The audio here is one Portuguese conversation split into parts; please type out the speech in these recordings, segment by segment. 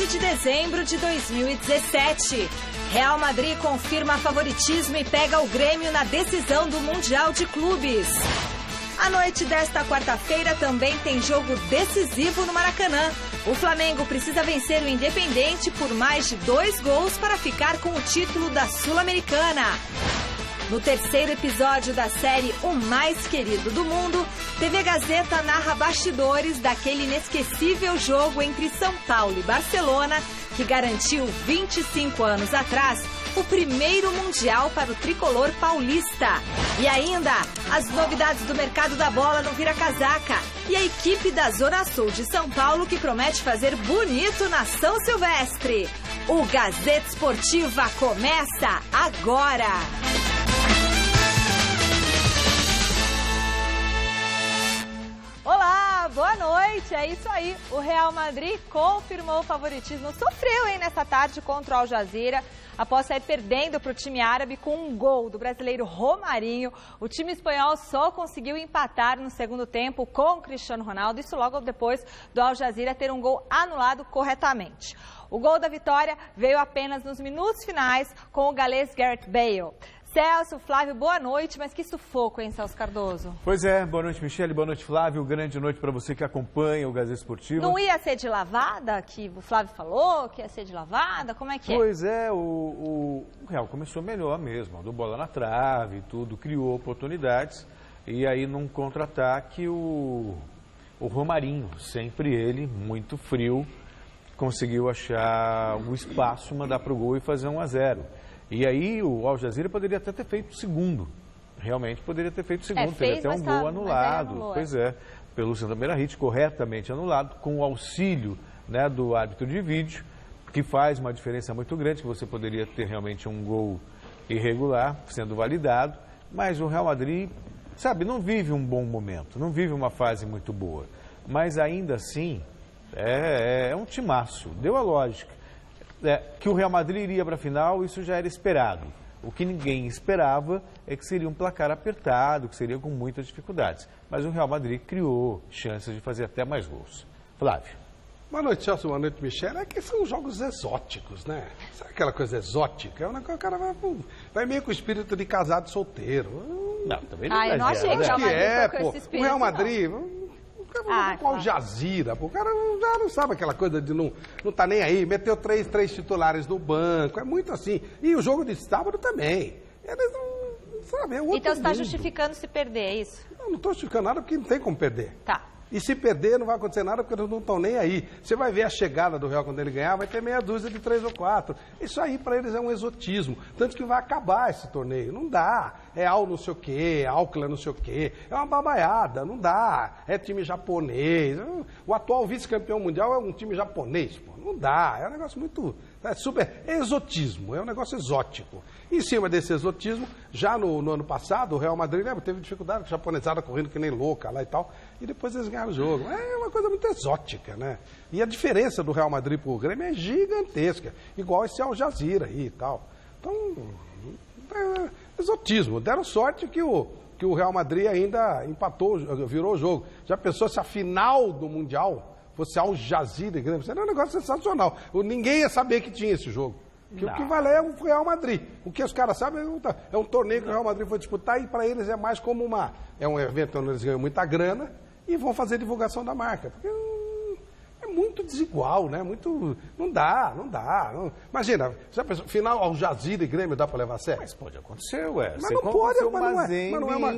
12 de dezembro de 2017. Real Madrid confirma favoritismo e pega o Grêmio na decisão do Mundial de Clubes. A noite desta quarta-feira também tem jogo decisivo no Maracanã. O Flamengo precisa vencer o Independente por mais de 2 gols para ficar com o título da Sul-Americana. No terceiro episódio da série O Mais Querido do Mundo, TV Gazeta narra bastidores daquele inesquecível jogo entre São Paulo e Barcelona, que garantiu 25 anos atrás o primeiro Mundial para o tricolor paulista. E ainda, as novidades do mercado da bola no Vira-Casaca e a equipe da Zona Sul de São Paulo que promete fazer bonito na São Silvestre. O Gazeta Esportiva começa agora! Olá, boa noite, é isso aí, o Real Madrid confirmou o favoritismo, sofreu nessa tarde contra o Al Jazeera, após sair perdendo para o time árabe com um gol do brasileiro Romarinho. O time espanhol só conseguiu empatar no segundo tempo com o Cristiano Ronaldo, isso logo depois do Al Jazeera ter um gol anulado corretamente. O gol da vitória veio apenas nos minutos finais com o galês Gareth Bale. Celso, Flávio, boa noite, mas que sufoco, hein, Celso Cardoso? Pois é, boa noite, Michele, boa noite, Flávio, grande noite para você que acompanha o Gazeta Esportivo. Não ia ser de lavada, que o Flávio falou, que ia ser de lavada, como é que é? Pois é, o Real começou melhor mesmo, mandou bola na trave e tudo, criou oportunidades, e aí num contra-ataque o Romarinho, sempre ele, muito frio, conseguiu achar o espaço, mandar para o gol e fazer 1-0. E aí o Al Jazeera poderia até ter feito o segundo. Realmente poderia ter feito o segundo. Teve até um gol anulado. Pois é, pelo Sandro Meirahit, corretamente anulado, com o auxílio, né, do árbitro de vídeo, que faz uma diferença muito grande, que você poderia ter realmente um gol irregular sendo validado. Mas o Real Madrid, sabe, não vive um bom momento, não vive uma fase muito boa. Mas ainda assim, é um timaço, deu a lógica. Que o Real Madrid iria para a final, isso já era esperado. O que ninguém esperava é que seria um placar apertado, que seria com muitas dificuldades. Mas o Real Madrid criou chances de fazer até mais gols. Flávio. Boa noite, Celso. Boa noite, Michele. É que são jogos exóticos, né? Sabe aquela coisa exótica? É uma coisa que o cara vai meio com o espírito de casado solteiro. Não, também não é. Eu não achei que o Real Madrid com esse espírito, o Real Madrid... Com Al Jazeera, o cara já não sabe aquela coisa de não tá nem aí, meteu três titulares no banco, é muito assim. E o jogo de sábado também. Eles não sabem, é outro Então você está mundo. justificando se perder, é isso? Não estou justificando nada porque não tem como perder. Tá. E se perder, não vai acontecer nada porque eles não estão nem aí. Você vai ver a chegada do Real quando ele ganhar, vai ter meia dúzia de 3 ou 4. Isso aí para eles é um exotismo. Tanto que vai acabar esse torneio. Não dá. É Al não sei o quê, Alcla não sei o quê. É uma babaiada, não dá. É time japonês. O atual vice-campeão mundial é um time japonês. Pô. Não dá. É um negócio muito... É super exotismo, é um negócio exótico. Em cima desse exotismo, já no ano passado, o Real Madrid, lembra, teve dificuldade com a japonesada correndo que nem louca lá e tal, e depois eles ganharam o jogo. É uma coisa muito exótica, né? E a diferença do Real Madrid pro Grêmio é gigantesca, igual esse Al Jazeera aí e tal. Então, é exotismo. Deram sorte que o Real Madrid ainda empatou, virou o jogo. Já pensou se a final do Mundial fosse Al Jazeera e Grêmio? Seria um negócio sensacional. Ninguém ia saber que tinha esse jogo. Que o que vale é o Real Madrid. O que os caras sabem é um torneio que o Real Madrid foi disputar e para eles é mais como é um evento onde eles ganham muita grana e vão fazer divulgação da marca. Porque é muito desigual, né? Não dá. Imagina, já pensou, final Al Jazeera e Grêmio dá para levar a sério? Mas pode acontecer, ué. Mas não pode, pode acontecer, mas não é uma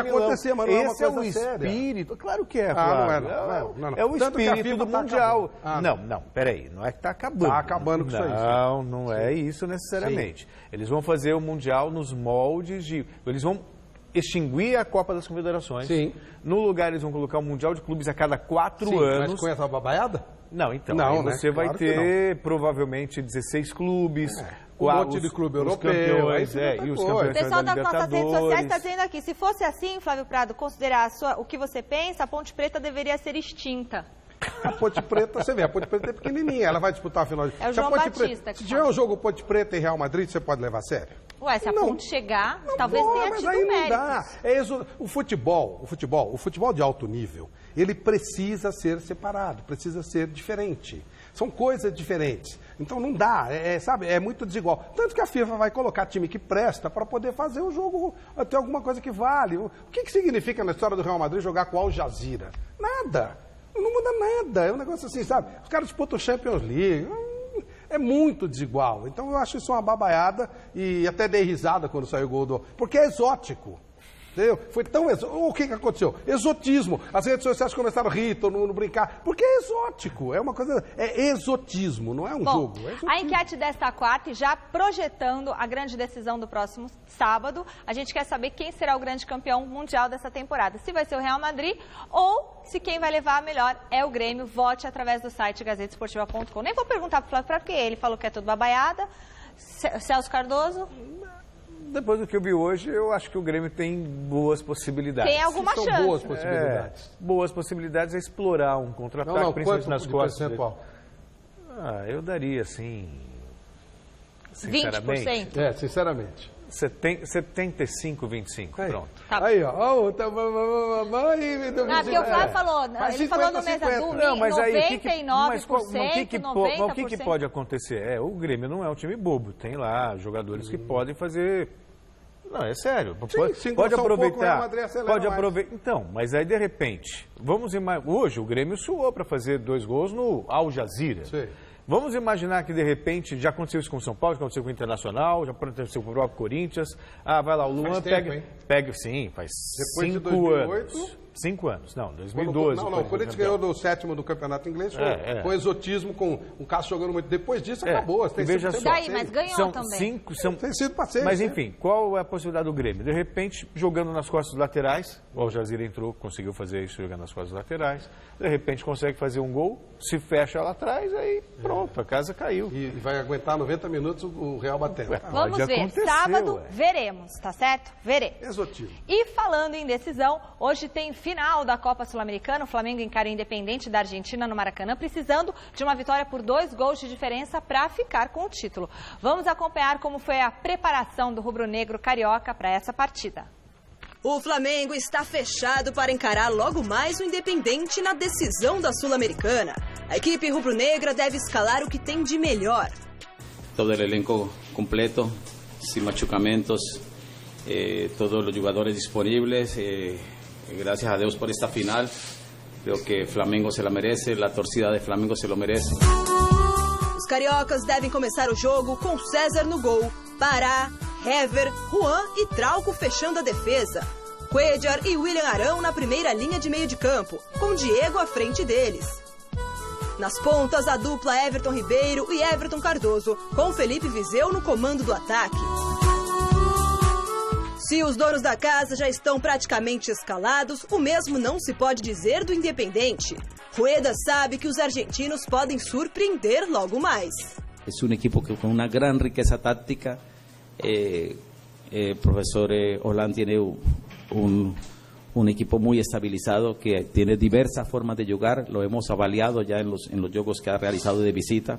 coisa séria. Esse é o espírito, claro que é, Flávio. Não. É o espírito do Mundial. Não, peraí, não é que está acabando. Está acabando com isso aí. Não é isso necessariamente. Sim. Eles vão fazer o Mundial nos moldes de... Eles vão extinguir a Copa das Confederações. Sim. No lugar, eles vão colocar o Mundial de Clubes a cada 4 anos. Mas com essa babaiada? Não, então. Não, você vai ter provavelmente 16 clubes. Um monte de clube europeu. E os campeões o pessoal da das nossas redes sociais está dizendo aqui, se fosse assim, Flávio Prado, considerar o que você pensa, a Ponte Preta deveria ser extinta. A Ponte Preta, você vê, a Ponte Preta é pequenininha, ela vai disputar a final de... É o João Batista. Se tiver um jogo Ponte Preta e Real Madrid, você pode levar a sério? Ué, se a Ponte chegar, talvez tenha mas tido aí não méritos. dá. O futebol de alto nível, ele precisa ser separado, precisa ser diferente. São coisas diferentes. Então não dá, sabe, é muito desigual. Tanto que a FIFA vai colocar time que presta para poder fazer o jogo, ter alguma coisa que vale. O que significa na história do Real Madrid jogar com o Al Jazeera? Nada. Não muda nada. É um negócio assim, sabe? Os caras disputam Champions League. É muito desigual. Então eu acho isso uma babaiada e até dei risada quando saiu o gol do... Porque é exótico. Entendeu? Foi tão exótico. O que aconteceu? Exotismo. As redes sociais começaram a rir, todo mundo brincar. Porque é exótico. É uma coisa... É exotismo, não é um jogo. É exotismo. A enquete desta quarta e já projetando a grande decisão do próximo sábado, a gente quer saber quem será o grande campeão mundial dessa temporada. Se vai ser o Real Madrid ou se quem vai levar a melhor é o Grêmio. Vote através do site gazetesportiva.com. Nem vou perguntar para o Flávio porque ele falou que é tudo babaiada. Celso Cardoso... Depois do que eu vi hoje, eu acho que o Grêmio tem boas possibilidades. Tem alguma chance. São boas possibilidades. Boas possibilidades é explorar um contra-ataque, principalmente nas costas. Percentual? Eu daria, assim, sinceramente. 20%? Sinceramente. 75, 25, pronto. Tá. Aí, ó. Porque o Flávio falou, ele falou no mesa do Não, mas aí, 99%, o que pode acontecer? O Grêmio não é um time bobo, tem lá jogadores que podem fazer... Não, é sério. Pode aproveitar. Pode aproveitar. Então, mas aí de repente, hoje o Grêmio suou para fazer 2 gols no Al Jazeera. Sim. Vamos imaginar que de repente já aconteceu isso com o São Paulo, já aconteceu com o Internacional, já aconteceu com o próprio Corinthians. Vai lá, o Luan pega, sim, faz depois 5 de 2008, anos. 5 anos, não, 2012. O Corinthians ganhou no 7º do campeonato inglês, com exotismo, com um caso jogando muito. Depois disso, acabou. Mas ganhou também. Tem sido passeio. Mas enfim, qual é a possibilidade do Grêmio? De repente, jogando nas costas laterais, o Al Jazeera entrou, conseguiu fazer isso jogando nas costas laterais. De repente consegue fazer um gol, se fecha lá atrás, aí pronto, a casa caiu. E vai aguentar 90 minutos o Real batendo. Vamos ver, sábado veremos, tá certo? Veremos. Exotismo. E falando em decisão, hoje tem final da Copa Sul-Americana. O Flamengo encara o Independente da Argentina no Maracanã, precisando de uma vitória por 2 gols de diferença para ficar com o título. Vamos acompanhar como foi a preparação do rubro-negro carioca para essa partida. O Flamengo está fechado para encarar logo mais o Independente na decisão da Sul-Americana. A equipe rubro-negra deve escalar o que tem de melhor. Todo o elenco completo, sem machucamentos, todos os jogadores disponíveis. Gracias a Deus por esta final. Creo que Flamengo se la merece, a torcida de Flamengo se lo merece. Os cariocas devem começar o jogo com César no gol, Pará, Hever, Juan e Trauco fechando a defesa. Cuéllar e William Arão na primeira linha de meio de campo, com Diego à frente deles. Nas pontas, a dupla Everton Ribeiro e Everton Cardoso, com Felipe Viseu no comando do ataque. Se os donos da casa já estão praticamente escalados, o mesmo não se pode dizer do Independente. Rueda sabe que os argentinos podem surpreender logo mais. É um equipo com uma grande riqueza tática. Profesor Holland tiene un equipo muy estabilizado que tiene diversas formas de jugar. Lo hemos avaliado ya en los juegos que ha realizado de visita,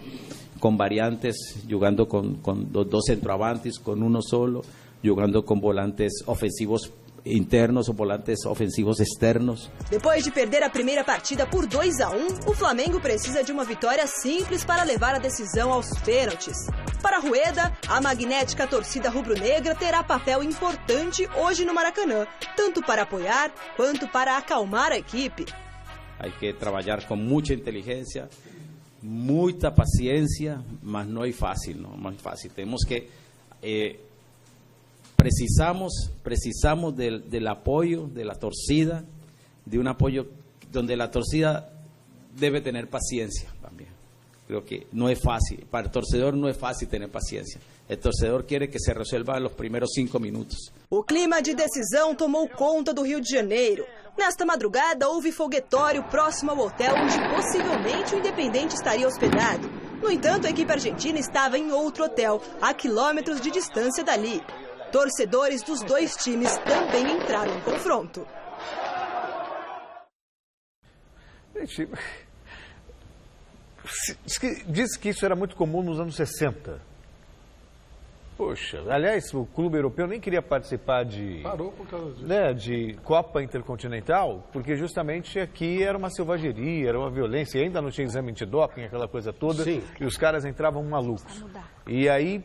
con variantes, jugando con 2 centroavantes, con uno solo, jugando con volantes ofensivos internos ou volantes ofensivos externos. Depois de perder a primeira partida por 2-1, o Flamengo precisa de uma vitória simples para levar a decisão aos pênaltis. Para Rueda, a magnética torcida rubro-negra terá papel importante hoje no Maracanã, tanto para apoiar quanto para acalmar a equipe. Hay que trabalhar com muita inteligência, muita paciência, mas não é fácil, não é fácil. Temos que precisamos del apoyo de la torcida, de un apoyo donde la torcida debe tener paciencia también. Creo que no es fácil, para el torcedor no es fácil tener paciencia. El torcedor quiere que se resuelva en los primeros 5 minutos. O clima de decisão tomou conta do Rio de Janeiro. Nesta madrugada houve foguetório próximo ao hotel onde possivelmente o Independente estaria hospedado. No entanto, a equipe argentina estava em outro hotel, a quilômetros de distância dali. Torcedores dos 2 times também entraram no confronto. Gente, diz que isso era muito comum nos anos 60. Poxa, aliás, o clube europeu nem queria participar de... Parou por causa disso. Né, de Copa Intercontinental, porque justamente aqui era uma selvageria, era uma violência, e ainda não tinha exame antidoping, aquela coisa toda, Sim. e os caras entravam malucos. E aí,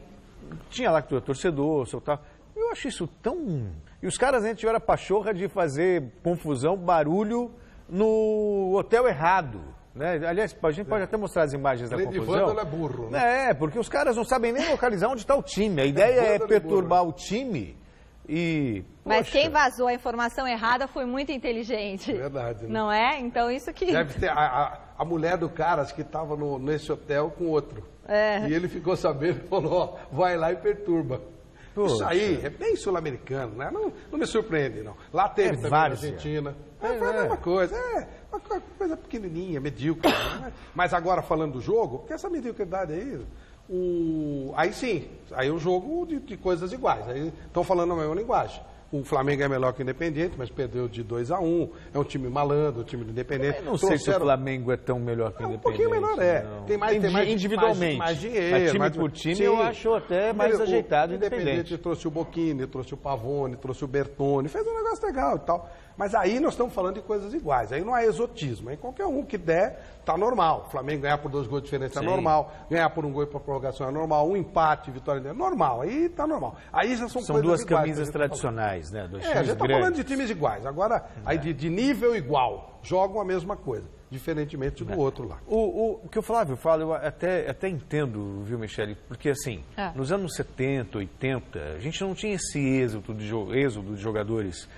tinha lá que tu é torcedor, seu tal. Eu acho isso tão... E os caras ainda tiveram a pachorra de fazer confusão, barulho no hotel errado. Né? Aliás, a gente pode até mostrar as imagens da confusão. É burro, né? Porque os caras não sabem nem localizar onde está o time. A ideia é perturbar o time e... Mas poxa, quem vazou a informação errada foi muito inteligente. Verdade, né? Não é? Então isso que... Deve ter a mulher do cara que estava nesse hotel com outro. E ele ficou sabendo e falou, ó, vai lá e perturba. Poxa. Isso aí é bem sul-americano, né? Não me surpreende, não. Lá teve também na Argentina. Foi a mesma coisa. Uma coisa pequenininha, medíocre. Né? Mas agora, falando do jogo, porque essa mediocridade aí... Aí sim, aí é um jogo de coisas iguais. Aí estão falando a mesma linguagem. O Flamengo é melhor que o Independiente, mas perdeu de 2-1. É um time malandro, um time do Independiente. Eu não sei se o Flamengo é tão melhor que o Independiente. Um pouquinho menor, é. Não. Tem mais individualmente. Mais dinheiro. Mas time por time, sim, eu acho até mais ajeitado o Independente. Trouxe o Bocchini, trouxe o Pavone, trouxe o Bertoni, fez um negócio legal e tal. Mas aí nós estamos falando de coisas iguais. Aí não há exotismo. Aí qualquer um que der, tá normal. O Flamengo ganhar por 2 gols de diferença é normal. Ganhar por 1 gol para prorrogação é normal. Um empate, vitória é normal. Aí tá normal. Aí já são coisas duas iguais, camisas tradicionais, né? Dois a times gente está grandes. falando de times iguais. Agora, aí de nível igual, jogam a mesma coisa, diferentemente do outro lá. O que o Flávio fala, eu até entendo, viu, Michele? Porque assim, nos anos 70, 80, a gente não tinha esse êxodo de jogadores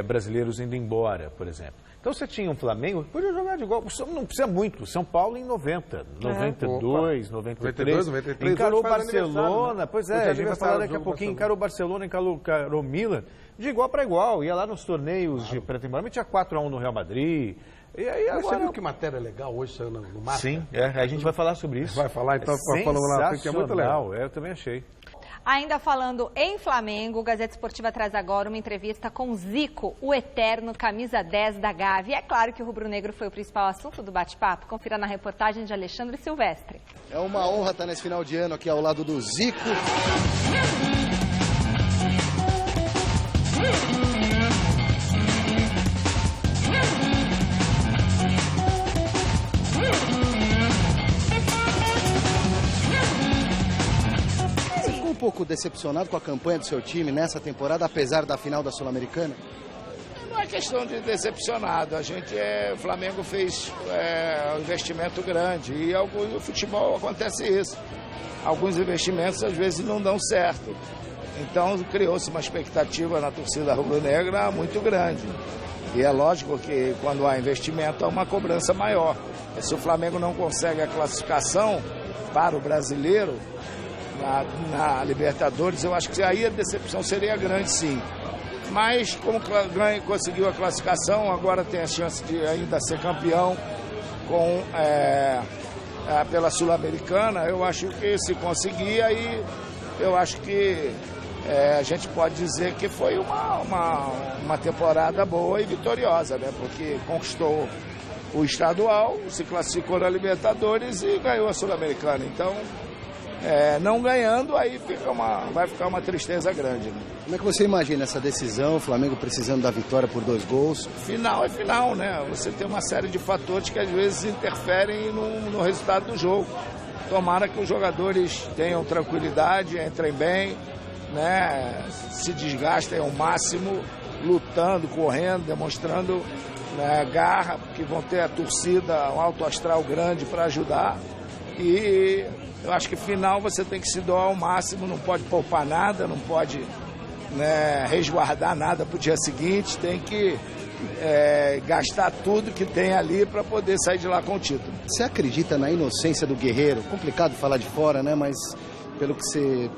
brasileiros indo embora, por exemplo. Então você tinha um Flamengo que podia jogar de igual, não precisa muito. São Paulo em 90, 92, 93. 93 encarou o Barcelona, né? Pois é, a gente vai falar daqui a pouquinho, encarou o Barcelona, encarou o Milan, de igual para igual. Ia lá nos torneios de pré-temporada, tinha 4-1 no Real Madrid. E aí agora... Você viu que matéria legal hoje saiu no Marca? Sim, a gente vai falar sobre isso. Vai falar, então, falando lá, que é muito legal. Eu também achei. Ainda falando em Flamengo, o Gazeta Esportiva traz agora uma entrevista com Zico, o eterno camisa 10 da Gávea. E é claro que o rubro-negro foi o principal assunto do bate-papo. Confira na reportagem de Alexandre Silvestre. É uma honra estar nesse final de ano aqui ao lado do Zico. Um pouco decepcionado com a campanha do seu time nessa temporada, apesar da final da Sul-Americana? Não é questão de decepcionado. O Flamengo fez um investimento grande e no futebol acontece isso. Alguns investimentos às vezes não dão certo. Então criou-se uma expectativa na torcida rubro-negra muito grande. E é lógico que quando há investimento há uma cobrança maior. E se o Flamengo não consegue a classificação para o brasileiro, na Libertadores, eu acho que aí a decepção seria grande, sim. Mas como conseguiu a classificação, agora tem a chance de ainda ser campeão pela Sul-Americana. Eu acho que se conseguir, aí eu acho que a gente pode dizer que foi uma temporada boa e vitoriosa, né? Porque conquistou o estadual, se classificou na Libertadores e ganhou a Sul-Americana. Então, não ganhando, aí vai ficar uma tristeza grande. Né? Como é que você imagina essa decisão, o Flamengo precisando da vitória por 2 gols? Final é final, né? Você tem uma série de fatores que às vezes interferem no resultado do jogo. Tomara que os jogadores tenham tranquilidade, entrem bem, né? Se desgastem ao máximo, lutando, correndo, demonstrando, né, garra, porque vão ter a torcida, um alto astral grande para ajudar. E eu acho que final você tem que se doar ao máximo, não pode poupar nada, não pode, né, resguardar nada para o dia seguinte, tem que gastar tudo que tem ali para poder sair de lá com o título. Você acredita na inocência do Guerreiro? Complicado falar de fora, né? Mas pelo que você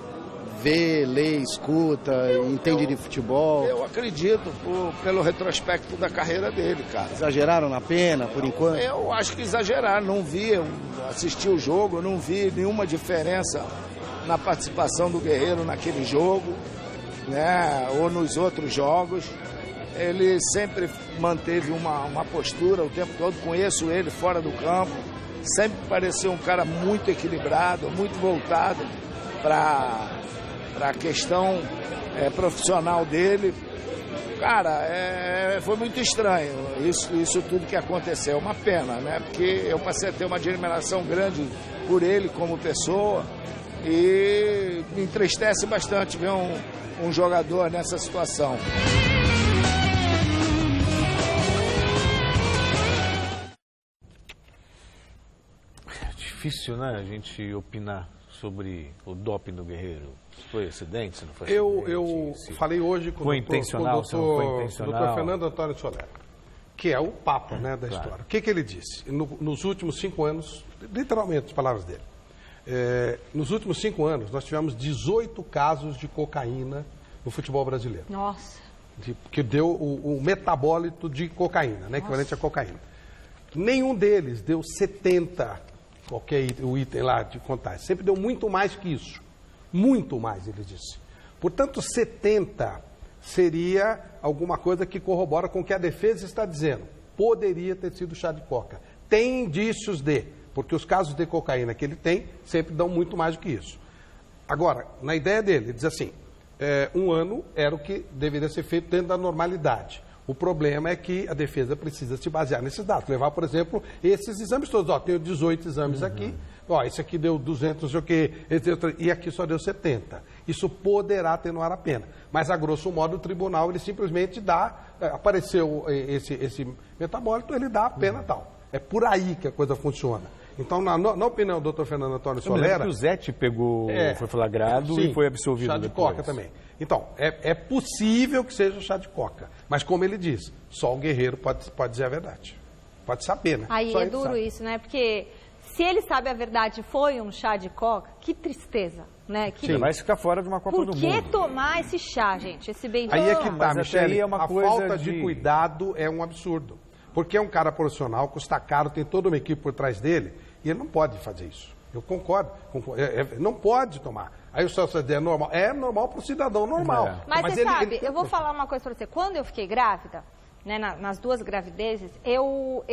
vê, lê, escuta, entende de futebol. Eu acredito pelo retrospecto da carreira dele, cara. Exageraram na pena, por enquanto? Eu acho que exageraram, não vi, assisti o jogo, não vi nenhuma diferença na participação do Guerreiro naquele jogo, né, ou nos outros jogos. Ele sempre manteve uma postura o tempo todo, conheço ele fora do campo, sempre pareceu um cara muito equilibrado, muito voltado para para a questão profissional dele. Cara, foi muito estranho isso tudo que aconteceu. Uma pena, né? Porque eu passei a ter uma admiração grande por ele como pessoa e me entristece bastante ver um jogador nessa situação. Difícil, né, a gente opinar sobre o doping do Guerreiro. Se foi acidente, se não foi Eu acidente. falei hoje com Foi o intencional, se não foi intencional. doutor Fernando Antônio Soler, que é o papo, né, da história. O que ele disse? Nos últimos 5 anos, literalmente as palavras dele, nos últimos 5 anos nós tivemos 18 casos de cocaína no futebol brasileiro. Nossa. Que deu o metabólito de cocaína, né, equivalente a cocaína. Nenhum deles deu 70, o item lá de contagem. Sempre deu muito mais que isso. Muito mais, ele disse. Portanto, 70 seria alguma coisa que corrobora com o que a defesa está dizendo. Poderia ter sido chá de coca. Tem indícios porque os casos de cocaína que ele tem sempre dão muito mais do que isso. Agora, na ideia dele, ele diz assim, 1 ano era o que deveria ser feito dentro da normalidade. O problema é que a defesa precisa se basear nesses dados. Levar, por exemplo, esses exames todos. Tenho 18 exames aqui. Esse aqui deu 200, não sei o quê, e aqui só deu 70. Isso poderá atenuar a pena. Mas, a grosso modo, o tribunal, ele simplesmente apareceu esse metabólito, ele dá a pena tal. É por aí que a coisa funciona. Então, na opinião do Dr. Fernando Antônio Solera... que o Zete foi flagrado sim, e foi absolvido chá de depois. coca também. Então, é possível que seja o chá de coca. Mas, como ele diz, só o Guerreiro pode dizer a verdade. Pode saber, né? Aí só é duro isso, né? Porque se ele sabe a verdade foi um chá de coca, que tristeza, né? Sim, vai ficar fora de uma Copa do Mundo. Por que tomar esse chá, gente? Esse bendito... Aí é que tá, Michele, a falta de cuidado é um absurdo. Porque é um cara profissional, custa caro, tem toda uma equipe por trás dele, e ele não pode fazer isso. Eu concordo. Não pode tomar. Aí o Celso diz, é normal. É normal para o cidadão normal. Mas você sabe, eu vou falar uma coisa para você. Quando eu fiquei grávida, né, nas 2 gravidezes, eu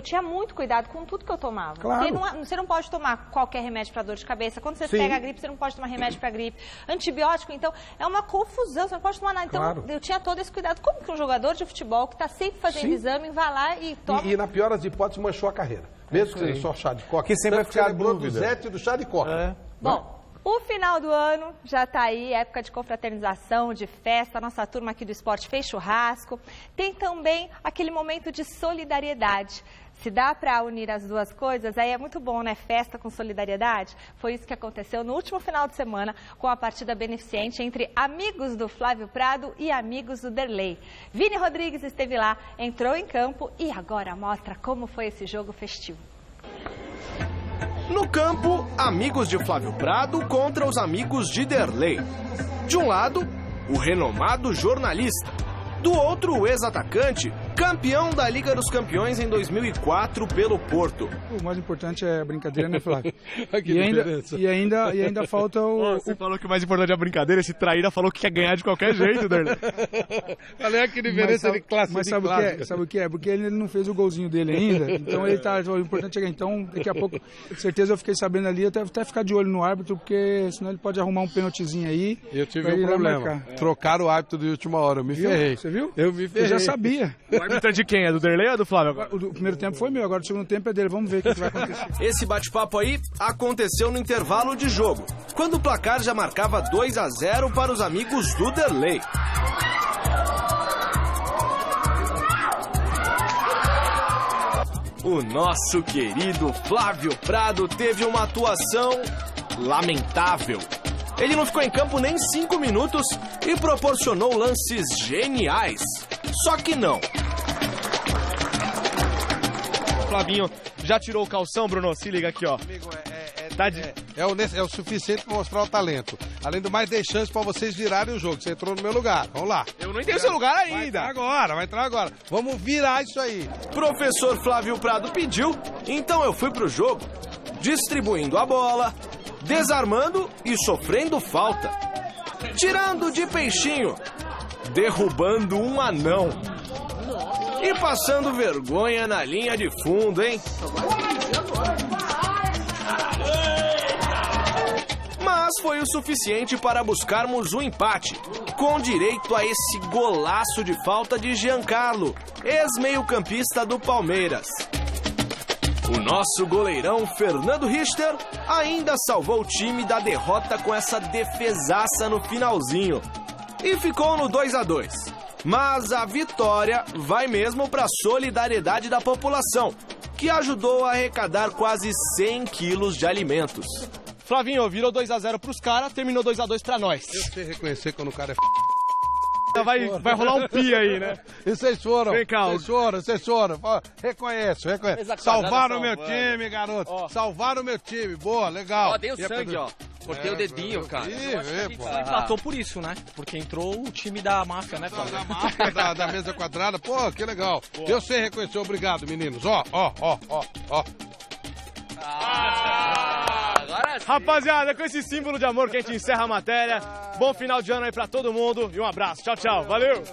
tinha muito cuidado com tudo que eu tomava. Claro. Porque você não pode tomar qualquer remédio para dor de cabeça. Quando você pega a gripe, você não pode tomar remédio para gripe. Antibiótico, então, é uma confusão. Você não pode tomar nada. Então, claro. Eu tinha todo esse cuidado. Como que um jogador de futebol que está sempre fazendo exame vai lá e toma... E na pior das hipóteses, manchou a carreira. Mesmo que seja só chá de coca. Que sempre vai ficar lembrou do Zete e do chá de coca. Bom... O final do ano já está aí, época de confraternização, de festa, a nossa turma aqui do esporte fez churrasco. Tem também aquele momento de solidariedade. Se dá para unir as duas coisas, aí é muito bom, né? Festa com solidariedade. Foi isso que aconteceu no último final de semana com a partida beneficente entre amigos do Flávio Prado e amigos do Derlei. Vini Rodrigues esteve lá, entrou em campo e agora mostra como foi esse jogo festivo. No campo, amigos de Flávio Prado contra os amigos de Derlei. De um lado, o renomado jornalista. Do outro, o ex-atacante, campeão da Liga dos Campeões em 2004 pelo Porto. O mais importante é a brincadeira, né, Flávio? e ainda falta o... Você falou que o mais importante é a brincadeira, esse traíra falou que quer ganhar de qualquer jeito, Derlei. Olha que diferença de classe. Mas sabe o que é? Porque ele não fez o golzinho dele ainda, então ele tá... O importante é ganhar. Então, daqui a pouco, com certeza eu fiquei sabendo ali, até ficar de olho no árbitro, porque senão ele pode arrumar um pênaltizinho aí. Eu tive um problema. Trocaram o árbitro de última hora, eu me ferrei. Você viu? Eu me ferrei. Eu já sabia. O árbitro é de quem? É do Derlei ou do Flávio? O primeiro tempo foi meu, agora o segundo tempo é dele. Vamos ver o que vai acontecer. Esse bate-papo aí aconteceu no intervalo de jogo, quando o placar já marcava 2-0 para os amigos do Derlei. O nosso querido Flávio Prado teve uma atuação lamentável. Ele não ficou em campo nem 5 minutos e proporcionou lances geniais. Só que não. Flavinho já tirou o calção, Bruno? Se liga aqui, ó. Amigo, é o suficiente para mostrar o talento. Além do mais, dei chance para vocês virarem o jogo. Você entrou no meu lugar. Vamos lá. Eu não entendi o seu lugar ainda. Vai entrar agora. Vamos virar isso aí. Professor Flávio Prado pediu, então eu fui pro jogo, distribuindo a bola, desarmando e sofrendo falta. Tirando de peixinho, derrubando um anão. E passando vergonha na linha de fundo, hein? Mas mas foi o suficiente para buscarmos o empate, com direito a esse golaço de falta de Giancarlo, ex-meio-campista do Palmeiras. O nosso goleirão Fernando Richter ainda salvou o time da derrota com essa defesaça no finalzinho e ficou no 2-2. Mas a vitória vai mesmo para a solidariedade da população, que ajudou a arrecadar quase 100 quilos de alimentos. Flavinho, virou 2-0 pros caras, terminou 2-2 pra nós. Eu sei reconhecer quando o cara é Vai rolar um pi aí, né? E vocês foram. Vem cá, vocês foram. Reconhece. Salvaram o meu time, garoto. Ó. Salvaram o meu time. Boa, legal. Ó, dei o sangue, ó. Cortei o dedinho, cara. Só empatou por isso, né? Porque entrou o time da máfia, né, Flávio? Da máfia, da mesa quadrada. Pô, que legal. Boa. Eu sei reconhecer. Obrigado, meninos. Ó. Rapaziada, com esse símbolo de amor que a gente encerra a matéria. Bom final de ano aí pra todo mundo e um abraço. Tchau, tchau. Valeu!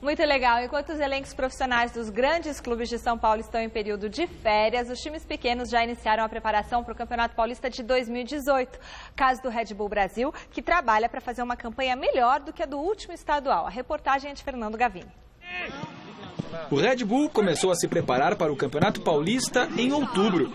Muito legal. Enquanto os elencos profissionais dos grandes clubes de São Paulo estão em período de férias, os times pequenos já iniciaram a preparação para o Campeonato Paulista de 2018. Caso do Red Bull Brasil, que trabalha para fazer uma campanha melhor do que a do último estadual. A reportagem é de Fernando Gavini. O Red Bull começou a se preparar para o Campeonato Paulista em outubro.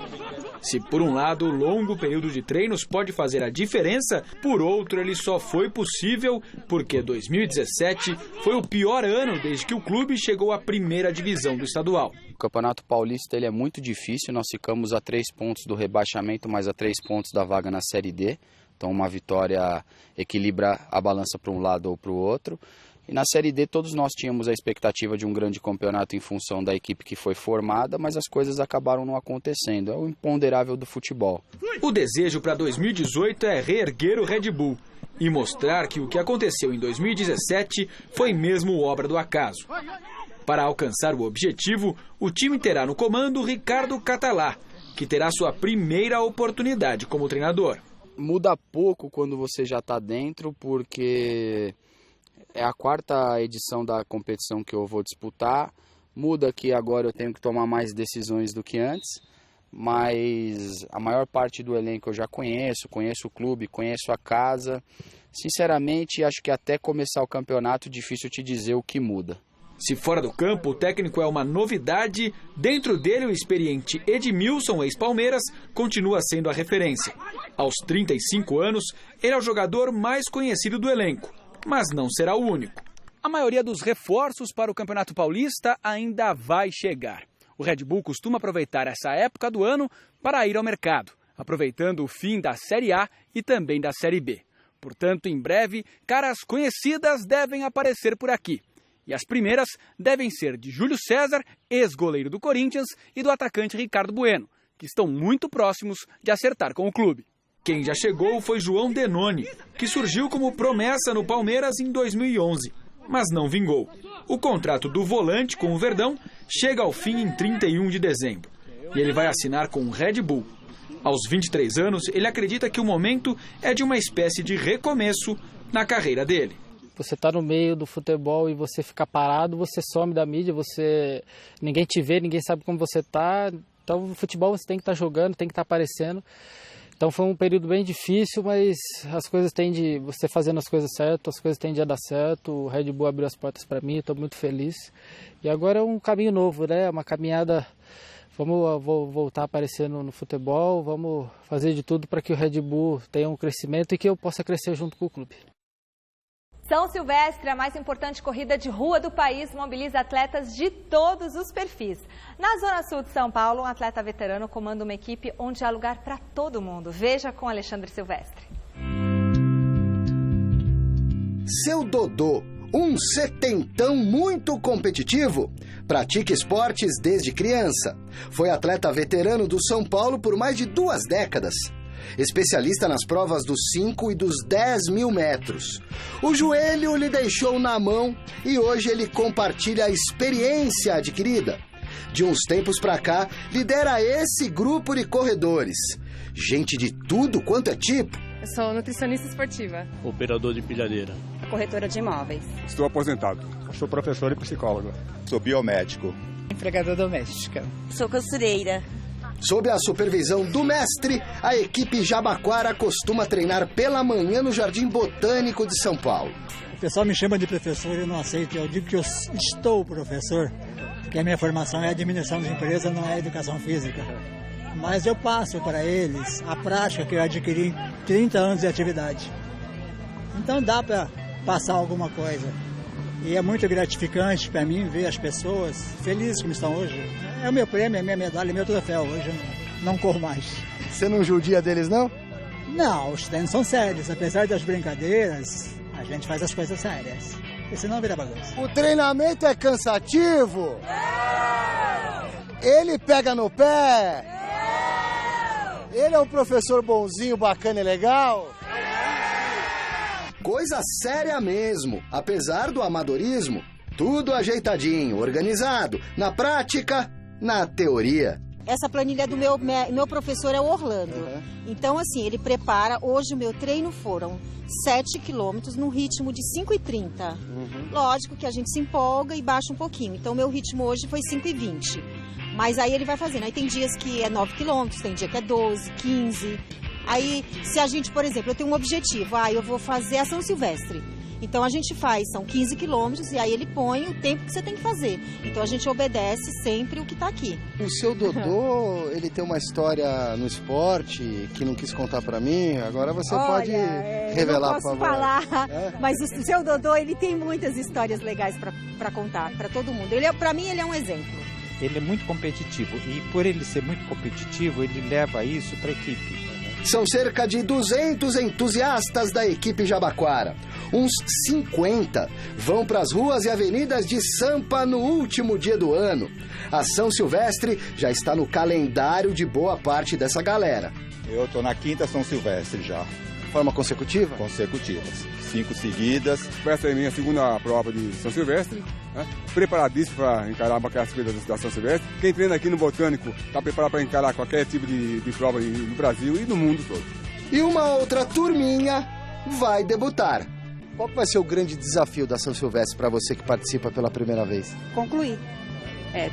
Se por um lado o longo período de treinos pode fazer a diferença, por outro ele só foi possível porque 2017 foi o pior ano desde que o clube chegou à primeira divisão do estadual. O Campeonato Paulista ele é muito difícil, nós ficamos a 3 pontos do rebaixamento, mais a 3 pontos da vaga na Série D. Então uma vitória equilibra a balança para um lado ou para o outro. E na Série D todos nós tínhamos a expectativa de um grande campeonato em função da equipe que foi formada, mas as coisas acabaram não acontecendo. É o imponderável do futebol. O desejo para 2018 é reerguer o Red Bull e mostrar que o que aconteceu em 2017 foi mesmo obra do acaso. Para alcançar o objetivo, o time terá no comando Ricardo Catalá, que terá sua primeira oportunidade como treinador. Muda pouco quando você já está dentro, porque é a 4ª edição da competição que eu vou disputar. Muda que agora eu tenho que tomar mais decisões do que antes, mas a maior parte do elenco eu já conheço o clube, conheço a casa. Sinceramente, acho que até começar o campeonato é difícil te dizer o que muda. Se fora do campo o técnico é uma novidade, dentro dele o experiente Edmilson, ex-Palmeiras, continua sendo a referência. Aos 35 anos, ele é o jogador mais conhecido do elenco, mas não será o único. A maioria dos reforços para o Campeonato Paulista ainda vai chegar. O Red Bull costuma aproveitar essa época do ano para ir ao mercado, aproveitando o fim da Série A e também da Série B. Portanto, em breve, caras conhecidas devem aparecer por aqui. E as primeiras devem ser de Júlio César, ex-goleiro do Corinthians, e do atacante Ricardo Bueno, que estão muito próximos de acertar com o clube. Quem já chegou foi João Denoni, que surgiu como promessa no Palmeiras em 2011, mas não vingou. O contrato do volante com o Verdão chega ao fim em 31 de dezembro, e ele vai assinar com o Red Bull. Aos 23 anos, ele acredita que o momento é de uma espécie de recomeço na carreira dele. Você está no meio do futebol e você fica parado, você some da mídia, ninguém te vê, ninguém sabe como você está. Então, no futebol você tem que estar jogando, tem que estar aparecendo. Então foi um período bem difícil, mas as coisas você fazendo as coisas certas, as coisas tendem a dar certo. O Red Bull abriu as portas para mim, estou muito feliz. E agora é um caminho novo, né? Uma caminhada. Vamos voltar aparecendo no futebol, vamos fazer de tudo para que o Red Bull tenha um crescimento e que eu possa crescer junto com o clube. São Silvestre, a mais importante corrida de rua do país, mobiliza atletas de todos os perfis. Na Zona Sul de São Paulo, um atleta veterano comanda uma equipe onde há lugar para todo mundo. Veja com Alexandre Silvestre. Seu Dodô, um setentão muito competitivo, pratica esportes desde criança. Foi atleta veterano do São Paulo por mais de 2 décadas. Especialista nas provas dos 5 e dos 10 mil metros. O joelho lhe deixou na mão e hoje ele compartilha a experiência adquirida. De uns tempos pra cá, lidera esse grupo de corredores. Gente de tudo quanto é tipo. Eu sou nutricionista esportiva. Operador de pilhadeira. Corretora de imóveis. Estou aposentado. Sou professor e psicólogo. Sou biomédico. Empregada doméstica. Sou costureira. Sob a supervisão do mestre, a equipe Jabaquara costuma treinar pela manhã no Jardim Botânico de São Paulo. O pessoal me chama de professor, eu não aceito. Eu digo que eu estou professor, porque a minha formação é administração de empresa, não é educação física. Mas eu passo para eles a prática que eu adquiri em 30 anos de atividade. Então dá para passar alguma coisa. E é muito gratificante para mim ver as pessoas felizes como estão hoje. É o meu prêmio, é minha medalha, é meu troféu. Hoje eu não corro mais. Você não judia deles, não? Não, os treinos são sérios. Apesar das brincadeiras, a gente faz as coisas sérias. Porque senão vira bagunça. O treinamento é cansativo? Ele pega no pé? Ele é um professor bonzinho, bacana e legal? Coisa séria mesmo, apesar do amadorismo, tudo ajeitadinho, organizado, na prática, na teoria. Essa planilha do meu professor é o Orlando. Então, assim, ele prepara, hoje o meu treino foram 7 quilômetros num ritmo de 5h30. Lógico que a gente se empolga e baixa um pouquinho, então o meu ritmo hoje foi 5h20. Mas aí ele vai fazendo, aí tem dias que é 9 quilômetros, tem dia que é 12, 15... Aí, se a gente, por exemplo, eu tenho um objetivo, eu vou fazer a São Silvestre. Então a gente faz, são 15 quilômetros, e aí ele põe o tempo que você tem que fazer. Então a gente obedece sempre o que está aqui. O seu Dodô, ele tem uma história no esporte que não quis contar para mim, agora você pode revelar, por favor. Eu não posso falar, mas o seu Dodô, ele tem muitas histórias legais para contar, para todo mundo. Para mim, ele é um exemplo. Ele é muito competitivo, e por ele ser muito competitivo, ele leva isso para a equipe. São cerca de 200 entusiastas da equipe Jabaquara. Uns 50 vão para as ruas e avenidas de Sampa no último dia do ano. A São Silvestre já está no calendário de boa parte dessa galera. Eu estou na 5ª São Silvestre já. Forma consecutiva? Consecutivas. 5 seguidas. Essa é a minha 2ª prova de São Silvestre. Preparadíssimo para encarar as corridas da São Silvestre. Quem treina aqui no Botânico está preparado para encarar qualquer tipo de prova no Brasil e no mundo todo. E uma outra turminha vai debutar. Qual vai ser o grande desafio da São Silvestre para você que participa pela primeira vez? Concluir.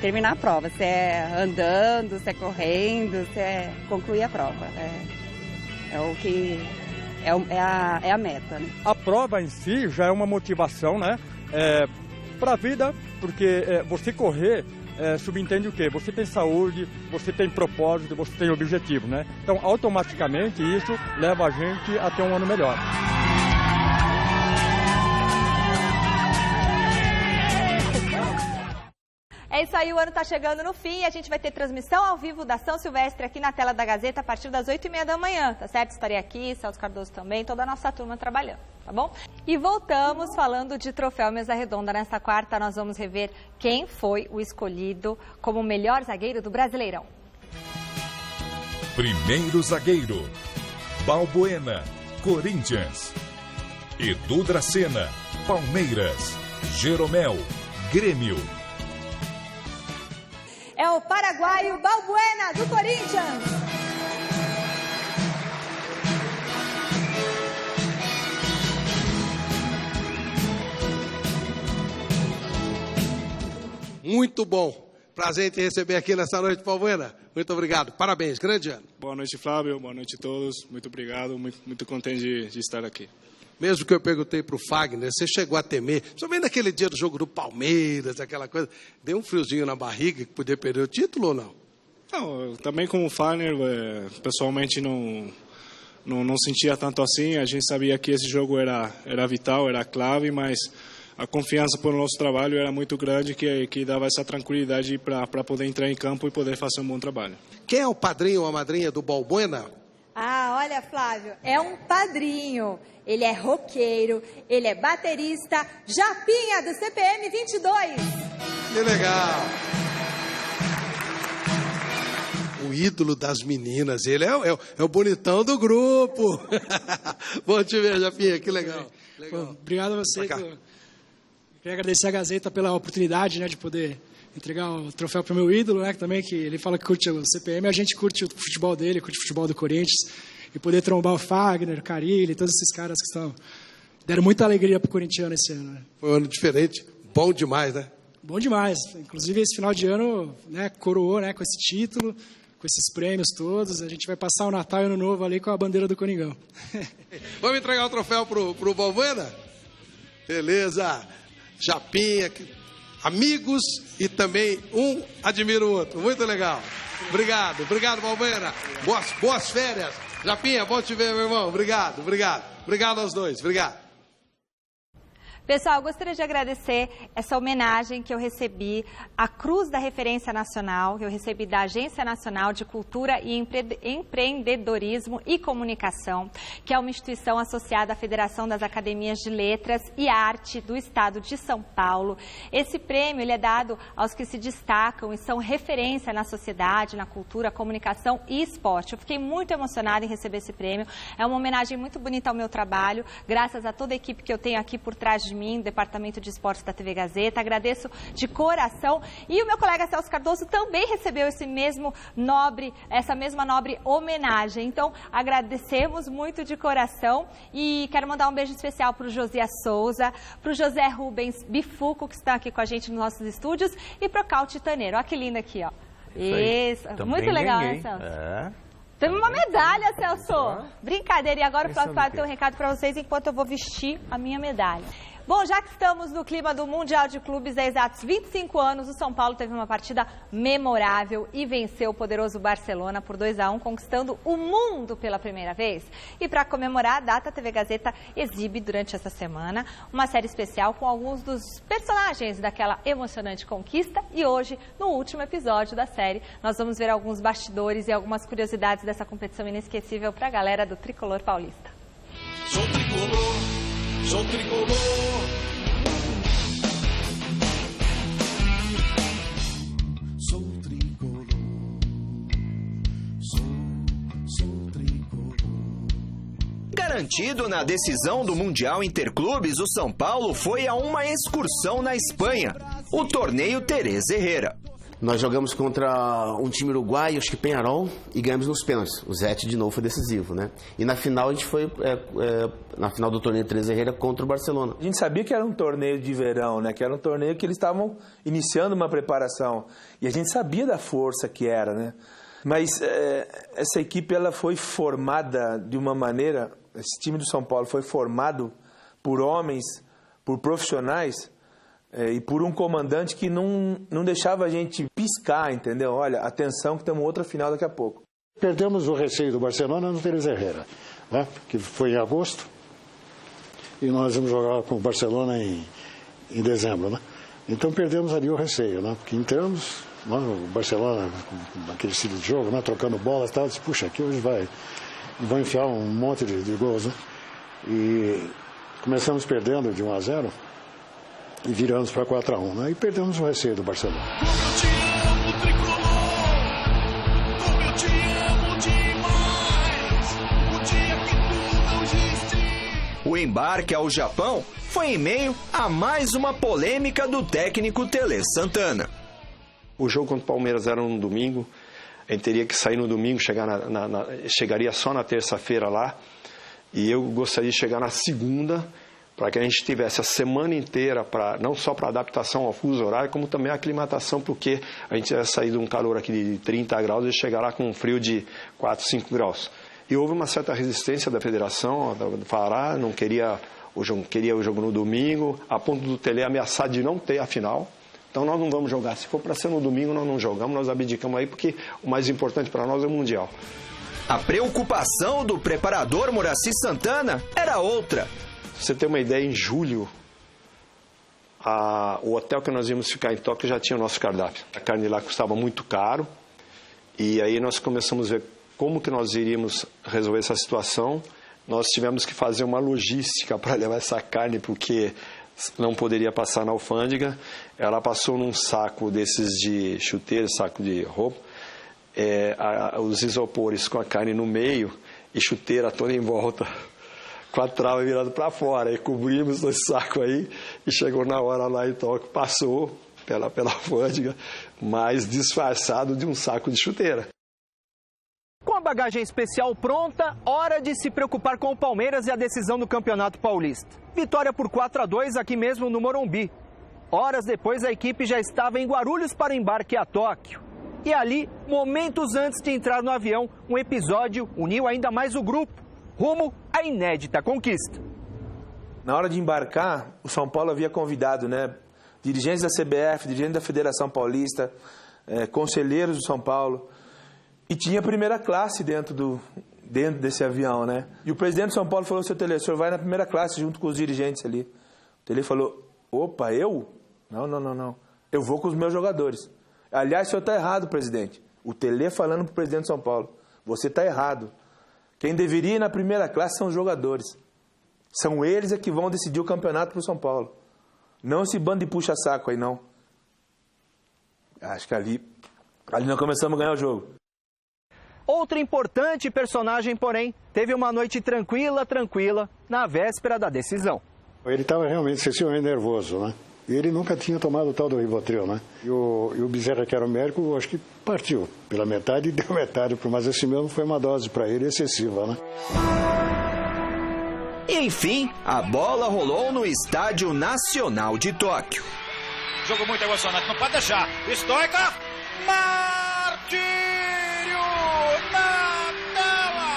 Terminar a prova. Se é andando, se é correndo, se é concluir a prova. É o que... É a meta, né? A prova em si já é uma motivação, né? Para a vida, porque você correr subentende o quê? Você tem saúde, você tem propósito, você tem objetivo, né? Então, automaticamente, isso leva a gente a ter um ano melhor. É isso aí, o ano está chegando no fim e a gente vai ter transmissão ao vivo da São Silvestre aqui na tela da Gazeta a partir das 8h30 da manhã, tá certo? Estarei aqui, Celso Cardoso também, toda a nossa turma trabalhando, tá bom? E voltamos falando de troféu Mesa Redonda. Nesta quarta nós vamos rever quem foi o escolhido como o melhor zagueiro do Brasileirão. Primeiro zagueiro, Balbuena, Corinthians. Edu Dracena, Palmeiras. Jeromel, Grêmio. É o paraguaio Balbuena, do Corinthians. Muito bom. Prazer em te receber aqui nessa noite, Balbuena. Muito obrigado. Parabéns. Grande ano. Boa noite, Flávio. Boa noite a todos. Muito obrigado. Muito contente de estar aqui. Mesmo que eu perguntei para o Fagner, você chegou a temer, principalmente naquele dia do jogo do Palmeiras, aquela coisa, deu um friozinho na barriga que podia perder o título ou não? Não, também como o Fagner, pessoalmente não sentia tanto assim. A gente sabia que esse jogo era vital, era clave, mas a confiança por nosso trabalho era muito grande, que dava essa tranquilidade para poder entrar em campo e poder fazer um bom trabalho. Quem é o padrinho ou a madrinha do Balbuena? Olha, Flávio, é um padrinho. Ele é roqueiro, ele é baterista, Japinha, do CPM 22. Que legal. O ídolo das meninas, ele é o bonitão do grupo. Bom te ver, Japinha, que legal. Pô, obrigado a você. Queria agradecer a Gazeta pela oportunidade, né, de poder entregar o troféu para o meu ídolo, né, também, que ele fala que curte o CPM, a gente curte o futebol dele, curte o futebol do Corinthians, e poder trombar o Fagner, o Carilli, todos esses caras que deram muita alegria para o corintiano esse ano. Né. Foi um ano diferente, bom demais, né? Bom demais, inclusive esse final de ano, né, coroou, né, com esse título, com esses prêmios todos. A gente vai passar o Natal e o Ano Novo ali com a bandeira do Coringão. Vamos entregar o troféu pro Balbuena? Beleza. Japinha, amigos e também um admira o outro. Muito legal. Obrigado Balbuena. Boas férias. Japinha, bom te ver, meu irmão. Obrigado. Obrigado aos dois. Obrigado. Pessoal, gostaria de agradecer essa homenagem que eu recebi, a Cruz da Referência Nacional, que eu recebi da Agência Nacional de Cultura e Empreendedorismo e Comunicação, que é uma instituição associada à Federação das Academias de Letras e Arte do Estado de São Paulo. Esse prêmio ele é dado aos que se destacam e são referência na sociedade, na cultura, comunicação e esporte. Eu fiquei muito emocionada em receber esse prêmio. É uma homenagem muito bonita ao meu trabalho, graças a toda a equipe que eu tenho aqui por trás de mim, Departamento de Esportes da TV Gazeta. Agradeço de coração. E o meu colega Celso Cardoso também recebeu essa mesma nobre homenagem. Então, agradecemos muito de coração e quero mandar um beijo especial para o Josias Souza, para o José Rubens Bifuco, que está aqui com a gente nos nossos estúdios, e para o Cal Titaneiro. Olha que lindo aqui, ó. Isso. Muito legal, né, Celso? Teve uma medalha, Celso. Brincadeira. E agora o Flávio tem um recado para vocês enquanto eu vou vestir a minha medalha. Bom, já que estamos no clima do Mundial de Clubes há exatos 25 anos, o São Paulo teve uma partida memorável e venceu o poderoso Barcelona por 2-1, conquistando o mundo pela primeira vez. E para comemorar a data, a TV Gazeta exibe durante essa semana uma série especial com alguns dos personagens daquela emocionante conquista. E hoje, no último episódio da série, nós vamos ver alguns bastidores e algumas curiosidades dessa competição inesquecível para a galera do Tricolor Paulista. Sou tricolor. Sou tricolor. Sou tricolor. Sou tricolor. Garantido na decisão do Mundial Interclubes, o São Paulo foi a uma excursão na Espanha, o torneio Teresa Herrera. Nós jogamos contra um time uruguaio, acho que Peñarol, e ganhamos nos pênaltis. O Zete de novo foi decisivo, né? E na final a gente foi na final do torneio Teresa Herrera contra o Barcelona. A gente sabia que era um torneio de verão, né? Que era um torneio que eles estavam iniciando uma preparação. E a gente sabia da força que era, né? Mas essa equipe ela foi formada de uma maneira, esse time do São Paulo foi formado por homens, por profissionais, e por um comandante que não deixava a gente piscar, entendeu? Olha, atenção que temos outra final daqui a pouco. Perdemos o receio do Barcelona no Teresa Herrera, né? Que foi em agosto, e nós vamos jogar com o Barcelona em dezembro, né? Então perdemos ali o receio, né? Porque entramos, né? O Barcelona com aquele estilo de jogo, né? Trocando bolas e tal, disse, puxa, aqui hoje vai enfiar um monte de gols, né? E começamos perdendo de 1-0, e viramos para 4-1, né? E perdemos o receio do Barcelona. Como eu te amo, tricolor. Como eu te amo demais. O dia que tu não existe. O embarque ao Japão foi em meio a mais uma polêmica do técnico Tele Santana. O jogo contra o Palmeiras era no domingo. A gente teria que sair no domingo, chegaria só na terça-feira lá. E eu gostaria de chegar na segunda, para que a gente tivesse a semana inteira, não só para adaptação ao fuso horário, como também a aclimatação, porque a gente ia sair de um calor aqui de 30 graus e chegar lá com um frio de 4, 5 graus. E houve uma certa resistência da federação, do Pará, não queria o jogo no domingo, a ponto do Tele ameaçar de não ter a final. Então nós não vamos jogar. Se for para ser no domingo, nós não jogamos, nós abdicamos aí, porque o mais importante para nós é o Mundial. A preocupação do preparador Moraci Santana era outra. Pra você ter uma ideia, em julho, o hotel que nós íamos ficar em Tóquio já tinha o nosso cardápio. A carne lá custava muito caro, e aí nós começamos a ver como que nós iríamos resolver essa situação. Nós tivemos que fazer uma logística para levar essa carne, porque não poderia passar na alfândega. Ela passou num saco desses de chuteiro, saco de roupa, os isopores com a carne no meio e chuteira toda em volta, com a trava virada para fora. E cobrimos esse saco aí e chegou na hora lá em Tóquio, passou pela alfândega, mas disfarçado de um saco de chuteira. Com a bagagem especial pronta, hora de se preocupar com o Palmeiras e a decisão do Campeonato Paulista. Vitória por 4-2 aqui mesmo no Morumbi. Horas depois, a equipe já estava em Guarulhos para o embarque a Tóquio. E ali, momentos antes de entrar no avião, um episódio uniu ainda mais o grupo, rumo à inédita conquista. Na hora de embarcar, o São Paulo havia convidado, né, dirigentes da CBF, dirigentes da Federação Paulista, conselheiros do São Paulo, e tinha primeira classe dentro desse avião, né? E o presidente do São Paulo falou: seu Tele, o senhor vai na primeira classe junto com os dirigentes ali. O Tele falou: opa, eu? Não. Eu vou com os meus jogadores. Aliás, o senhor está errado, presidente. O Tele falando para o presidente de São Paulo: você está errado. Quem deveria ir na primeira classe são os jogadores. São eles que vão decidir o campeonato para o São Paulo. Não esse bando de puxa-saco aí, não. Acho que ali nós começamos a ganhar o jogo. Outra importante personagem, porém, teve uma noite tranquila, na véspera da decisão. Ele estava realmente excessivamente nervoso, né? E ele nunca tinha tomado o tal do Rivotril, né? E o Bezerra, que era o médico, acho que partiu pela metade e deu metade, mas esse mesmo foi uma dose para ele excessiva, né? Enfim, a bola rolou no Estádio Nacional de Tóquio. Jogo muito emocionante, não pode deixar. Stoichkov, Martírio na tela.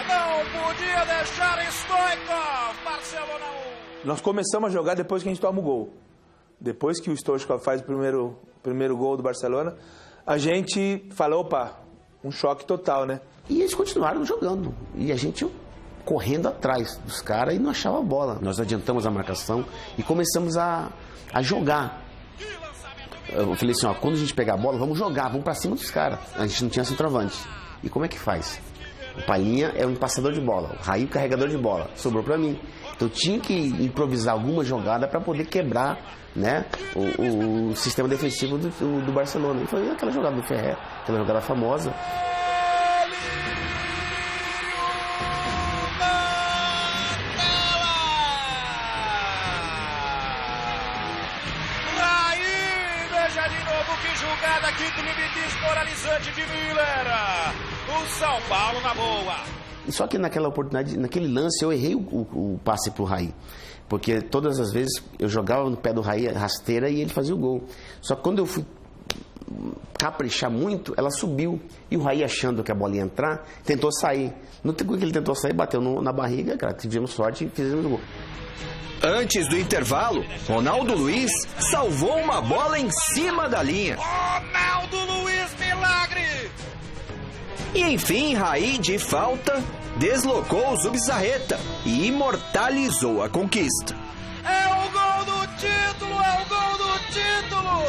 Não podia deixar Stoichkov. Barcelona 1. Nós começamos a jogar depois que a gente toma o gol. Depois que o Stoichkov faz o primeiro gol do Barcelona, a gente fala: opa, um choque total, né? E eles continuaram jogando. E a gente correndo atrás dos caras e não achava a bola. Nós adiantamos a marcação e começamos a jogar. Eu falei assim: ó, quando a gente pegar a bola, vamos jogar, vamos pra cima dos caras. A gente não tinha centroavante. E como é que faz? O Palhinha é um passador de bola, o Raí o carregador de bola. Sobrou pra mim. Então eu tinha que improvisar alguma jogada para poder quebrar, né, o sistema defensivo do Barcelona. E foi aquela jogada do Ferrer, aquela jogada famosa. Jogada, quinto limite desmoralizante de Miller. O São Paulo na boa. E só que naquela oportunidade, naquele lance, eu errei o passe pro Raí. Porque todas as vezes eu jogava no pé do Raí rasteira e ele fazia o gol. Só que quando eu fui caprichar muito, ela subiu. E o Raí, achando que a bola ia entrar, tentou sair. No tempo que ele tentou sair, bateu na barriga, cara, tivemos sorte e fizemos o gol. Antes do intervalo, Ronaldo Luiz salvou uma bola em cima da linha. Ronaldo Luiz, milagre! E enfim, Raí, de falta, deslocou o Zubizarreta e imortalizou a conquista. É o gol do título, é o gol do título!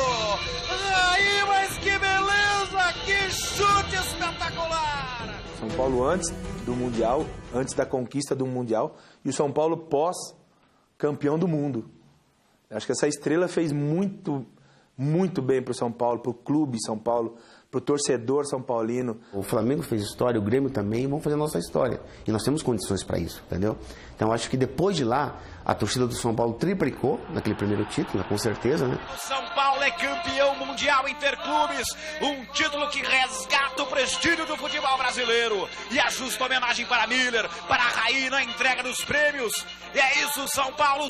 Raí, mas que beleza, que chute espetacular! São Paulo antes do Mundial, antes da conquista do Mundial, e o São Paulo pós campeão do mundo. Acho que essa estrela fez muito bem para o São Paulo, para o clube São Paulo, para o torcedor são paulino. O Flamengo fez história, o Grêmio também, vão fazer a nossa história. E nós temos condições para isso, entendeu? Então acho que depois de lá, a torcida do São Paulo triplicou naquele primeiro título, com certeza, né? O São Paulo é campeão mundial interclubes, um título que resgata o prestígio do futebol brasileiro. E a justa homenagem para Miller, para Raí na entrega dos prêmios. E é isso, São Paulo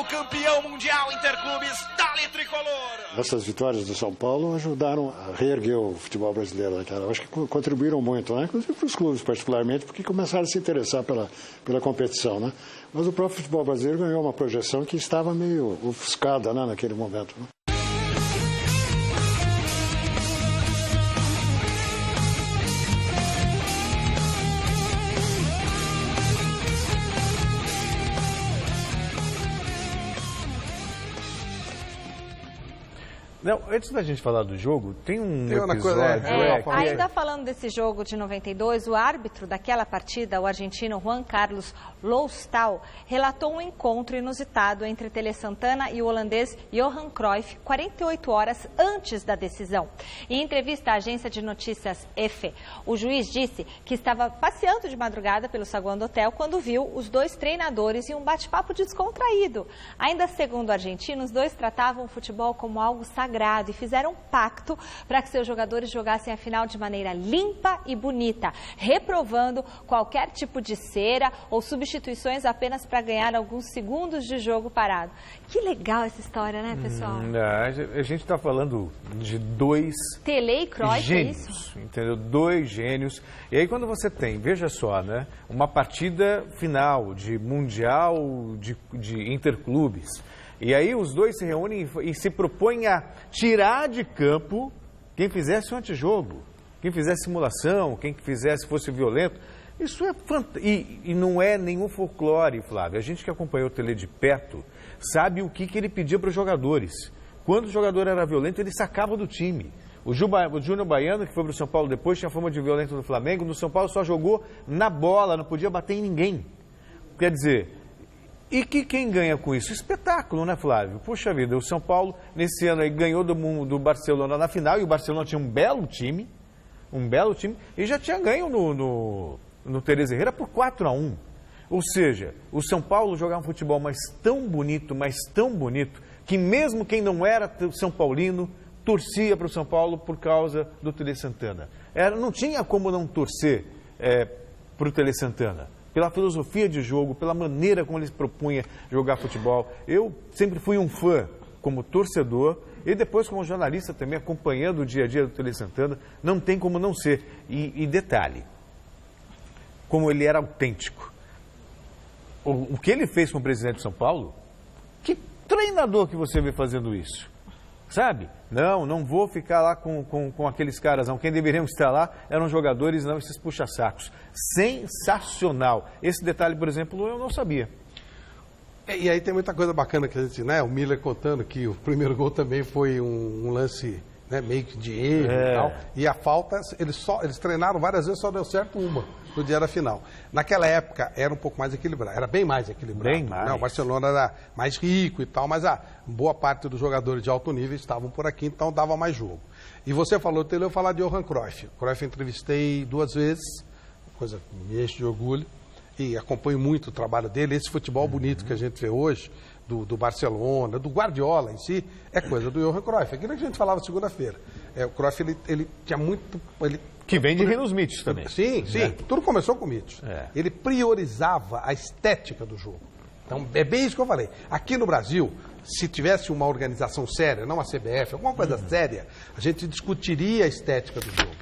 campeão mundial interclubes, dali tricolor. Essas vitórias do São Paulo ajudaram a reerguer o futebol brasileiro, né, cara? Eu acho que contribuíram muito, né? Inclusive para os clubes particularmente, porque começaram a se interessar pela competição, né? Mas o próprio futebol brasileiro ganhou uma projeção que estava meio ofuscada, né, naquele momento, né? Não, antes da gente falar do jogo, tem um episódio... Ainda falando desse jogo de 92, o árbitro daquela partida, o argentino Juan Carlos Loustal, relatou um encontro inusitado entre Tele Santana e o holandês Johan Cruyff 48 horas antes da decisão. Em entrevista à agência de notícias EFE, o juiz disse que estava passeando de madrugada pelo saguão do hotel quando viu os dois treinadores em um bate-papo descontraído. Ainda segundo o argentino, os dois tratavam o futebol como algo sagrado sagrado e fizeram um pacto para que seus jogadores jogassem a final de maneira limpa e bonita, reprovando qualquer tipo de cera ou substituições apenas para ganhar alguns segundos de jogo parado. Que legal essa história, né, pessoal? A gente está falando de dois Tele e Cruyff, gênios, é isso? entendeu? Dois gênios. E aí quando você tem, veja só, né, uma partida final de Mundial de Interclubes, e aí os dois se reúnem e se propõem a tirar de campo quem fizesse um antijogo, quem fizesse simulação, quem fosse violento. Isso é fantástico. E não é nenhum folclore, Flávio. A gente que acompanhou o Tele de perto sabe o que ele pedia para os jogadores. Quando o jogador era violento, ele sacava do time. O Júnior Baiano, que foi para o São Paulo depois, tinha fama de violento no Flamengo. No São Paulo só jogou na bola, não podia bater em ninguém. Quer dizer, e quem ganha com isso? Espetáculo, né, Flávio? Puxa vida, o São Paulo, nesse ano aí, ganhou do Barcelona na final, e o Barcelona tinha um belo time, e já tinha ganho no Teresa Herrera por 4-1. Ou seja, o São Paulo jogava um futebol mas tão bonito, que mesmo quem não era São Paulino, torcia para o São Paulo por causa do Tele Santana. Não tinha como não torcer para o Tele Santana, pela filosofia de jogo, pela maneira como ele propunha jogar futebol. Eu sempre fui um fã como torcedor e depois como jornalista também, acompanhando o dia a dia do Tele Santana, não tem como não ser. E detalhe, como ele era autêntico. O que ele fez com o presidente de São Paulo, que treinador que você vê fazendo isso? Sabe? Não vou ficar lá com aqueles caras, não. Quem deveriam estar lá eram jogadores, não esses puxa-sacos. Sensacional. Esse detalhe, por exemplo, eu não sabia. E aí tem muita coisa bacana que a gente, né? O Miller contando que o primeiro gol também foi um lance, né, meio que de erro e tal. E a falta, eles treinaram várias vezes, só deu certo uma no dia da final. Naquela época era um pouco mais equilibrado, era bem mais equilibrado. Bem mais. Né? O Barcelona era mais rico e tal, mas a boa parte dos jogadores de alto nível estavam por aqui, então dava mais jogo. E você falou, eu vou falar de Johan Cruyff. Cruyff eu entrevistei 2 vezes, coisa que me enche de orgulho, e acompanho muito o trabalho dele. Esse futebol bonito que a gente vê hoje, do Barcelona, do Guardiola em si, é coisa do Johan Cruyff. Aquilo que a gente falava segunda-feira. O Cruyff, ele tinha muito... Que vem de Rinos Mítios também. Sim. Tudo começou com o Mítios. Ele priorizava a estética do jogo. Então, é bem isso que eu falei. Aqui no Brasil, se tivesse uma organização séria, não a CBF, alguma coisa séria, a gente discutiria a estética do jogo.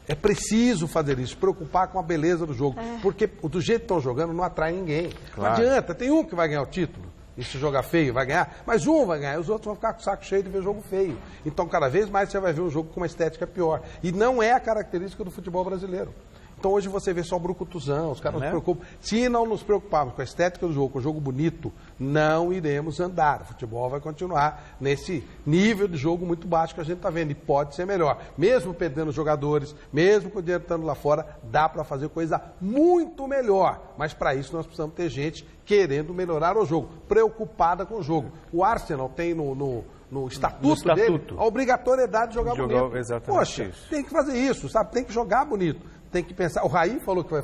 É preciso fazer isso, preocupar com a beleza do jogo. Porque do jeito que estão jogando, não atrai ninguém. Claro. Não adianta, tem um que vai ganhar o título. E se jogar feio, vai ganhar, mas um vai ganhar, os outros vão ficar com o saco cheio de ver jogo feio. Então, cada vez mais você vai ver um jogo com uma estética pior. E não é a característica do futebol brasileiro. Então, hoje você vê só brucutuzão, os caras não se preocupam. Se não nos preocuparmos com a estética do jogo, com o jogo bonito, não iremos andar. O futebol vai continuar nesse nível de jogo muito baixo que a gente está vendo. E pode ser melhor. Mesmo perdendo jogadores, mesmo com o dinheiro estando lá fora, dá para fazer coisa muito melhor. Mas para isso nós precisamos ter gente querendo melhorar o jogo, preocupada com o jogo. O Arsenal tem no estatuto dele a obrigatoriedade de jogar bonito. Poxa, isso. Tem que fazer isso, sabe? Tem que jogar bonito. Tem que pensar. O Raí falou que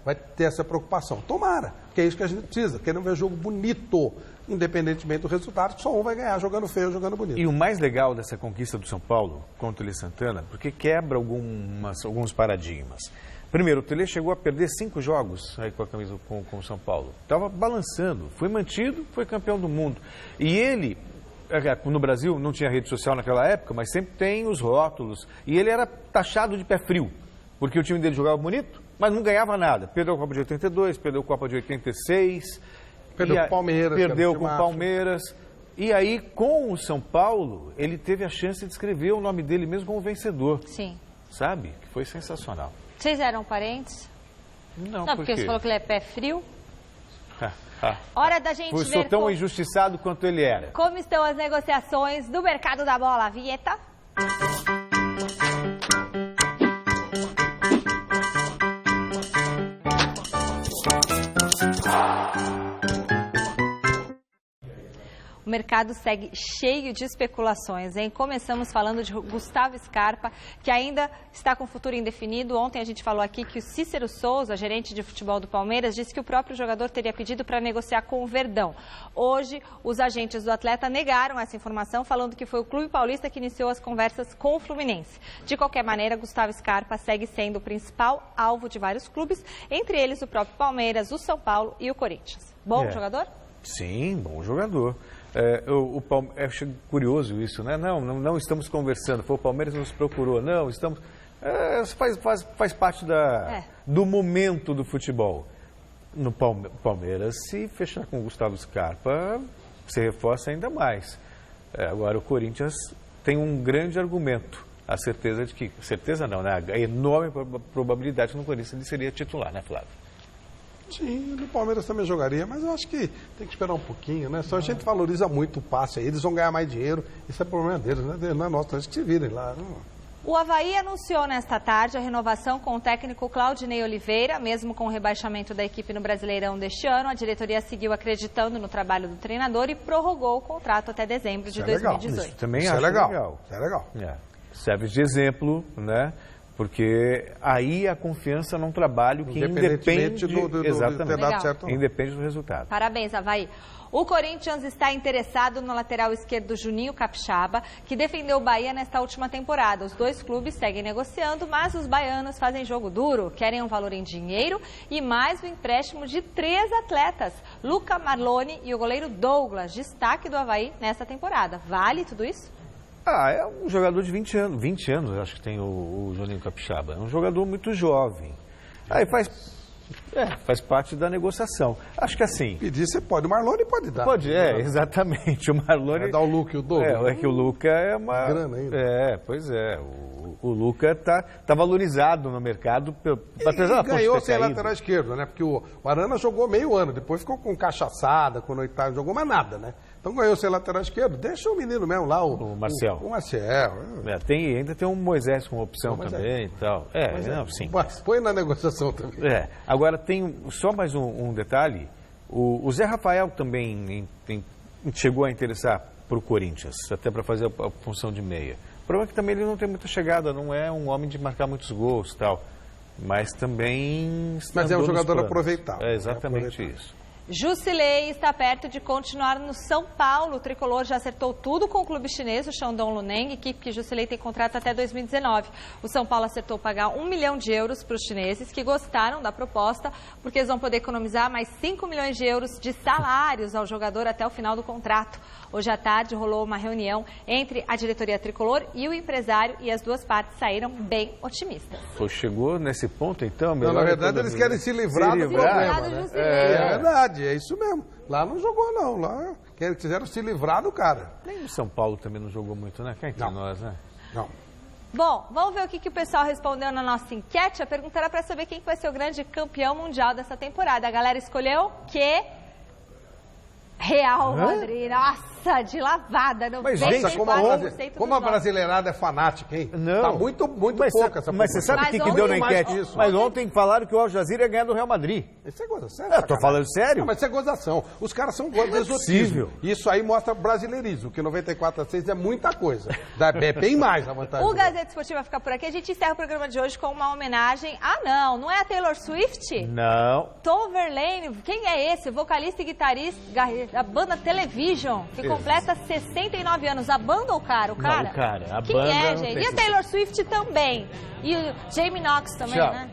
vai ter essa preocupação. Tomara, que é isso que a gente precisa. Queremos ver jogo bonito, independentemente do resultado, que só um vai ganhar, jogando feio, jogando bonito. E o mais legal dessa conquista do São Paulo contra o Tele Santana, porque quebra alguns paradigmas. Primeiro, o Tele chegou a perder 5 jogos aí com a camisa com o São Paulo. Estava balançando, foi mantido, foi campeão do mundo. E ele, no Brasil, não tinha rede social naquela época, mas sempre tem os rótulos. E ele era taxado de pé frio. Porque o time dele jogava bonito, mas não ganhava nada. Perdeu a Copa de 82, perdeu a Copa de 86. Perdeu com o Palmeiras. Perdeu com o Palmeiras. E aí, com o São Paulo, ele teve a chance de escrever o nome dele mesmo como vencedor. Sim. Sabe? Que foi sensacional. Vocês eram parentes? Não, porque você falou que ele é pé frio. Hora da gente ver... Sou tão injustiçado quanto ele era. Como estão as negociações do mercado da bola? Vinheta. O o mercado segue cheio de especulações, hein? Começamos falando de Gustavo Scarpa, que ainda está com futuro indefinido. Ontem a gente falou aqui que o Cícero Souza, gerente de futebol do Palmeiras, disse que o próprio jogador teria pedido para negociar com o Verdão. Hoje, os agentes do atleta negaram essa informação, falando que foi o Clube Paulista que iniciou as conversas com o Fluminense. De qualquer maneira, Gustavo Scarpa segue sendo o principal alvo de vários clubes, entre eles o próprio Palmeiras, o São Paulo e o Corinthians. Bom jogador? Sim, bom jogador. É curioso isso, né? Não estamos conversando. Foi o Palmeiras que nos procurou. Não, estamos... faz parte do momento do futebol. No Palmeiras, se fechar com o Gustavo Scarpa, se reforça ainda mais. Agora, o Corinthians tem um grande argumento. A certeza de que... Certeza não, né? A enorme probabilidade que no Corinthians ele seria titular, né, Flávio? Sim, no Palmeiras também jogaria, mas eu acho que tem que esperar um pouquinho, né? Só a gente valoriza muito o passe aí, eles vão ganhar mais dinheiro, isso é problema deles, né? Não é nosso, eles que se virem lá. O Avaí anunciou nesta tarde a renovação com o técnico Claudinei Oliveira, mesmo com o rebaixamento da equipe no Brasileirão deste ano. A diretoria seguiu acreditando no trabalho do treinador e prorrogou o contrato até dezembro de 2018. Isso também acho legal. Isso é legal. Serve de exemplo, né? Porque aí a confiança num trabalho que independe independe do resultado. Parabéns, Avaí. O Corinthians está interessado no lateral esquerdo Juninho Capixaba, que defendeu o Bahia nesta última temporada. Os dois clubes seguem negociando, mas os baianos fazem jogo duro. Querem um valor em dinheiro e mais o empréstimo de 3 atletas. Luca Marlone e o goleiro Douglas, destaque do Avaí nesta temporada. Vale tudo isso? É um jogador de 20 anos, acho que tem o Juninho Capixaba. É um jogador muito jovem. Aí faz parte da negociação. Acho que assim... Pedir você pode, o Marlone pode dar. Pode, exatamente. O Marlone... Vai dar o Luca e o Douglas. É que o Luca é uma... grana ainda. Pois é. O Luca tá valorizado no mercado. E ganhou sem lateral esquerdo, né? Porque o Arana jogou meio ano, depois ficou com cachaçada, quando o Oitavo jogou, mas nada, né? Então ganhou sem lateral esquerdo, deixa o menino mesmo lá, o Marcel. O Marcel. Ainda tem um Moisés como opção também e tal. Sim. Põe na negociação também. Agora tem só mais um detalhe. O Zé Rafael também chegou a interessar para o Corinthians, até para fazer a função de meia. O problema é que também ele não tem muita chegada, não é um homem de marcar muitos gols e tal. Mas também... Mas é um jogador aproveitável. É exatamente isso. Jusilei está perto de continuar no São Paulo. O tricolor já acertou tudo com o clube chinês, o Shandong Luneng, equipe que Jusilei tem contrato até 2019. O São Paulo acertou pagar 1 milhão de euros para os chineses, que gostaram da proposta, porque eles vão poder economizar mais 5 milhões de euros de salários ao jogador até o final do contrato. Hoje à tarde rolou uma reunião entre a diretoria tricolor e o empresário e as duas partes saíram bem otimistas. Chegou nesse ponto então? Na verdade eles querem se livrar do problema, né? É verdade. É isso mesmo. Lá não jogou, não. Lá quiseram se livrar do cara. Nem o São Paulo também não jogou muito, né? Cá entre nós, né? Não. Bom, vamos ver o que o pessoal respondeu na nossa enquete. A pergunta era para saber quem vai ser o grande campeão mundial dessa temporada. A galera escolheu que... Real Madrid. Nossa, de lavada. Mas, gente, como a brasileirada é fanática, hein? Não. Tá muito pouca essa Mas você sabe o que deu na enquete? Mas ontem falaram que o Al Jazeera ia ganhar do Real Madrid. Isso é gozação. Eu tô falando sério? Não, mas isso é gozação. Os caras são exotismo. Isso aí mostra brasileirismo, que 94-6 é muita coisa. É bem mais a vantagem. O Gazeta Esportiva fica por aqui. A gente encerra o programa de hoje com uma homenagem. Não é a Taylor Swift? Não. Tom Verlaine, quem é esse? Vocalista e guitarrista da banda Television, que completa 69 anos. A banda ou o cara? Não, o cara. Quem é, gente? E a Taylor Swift também. E o Jamie Knox também, né?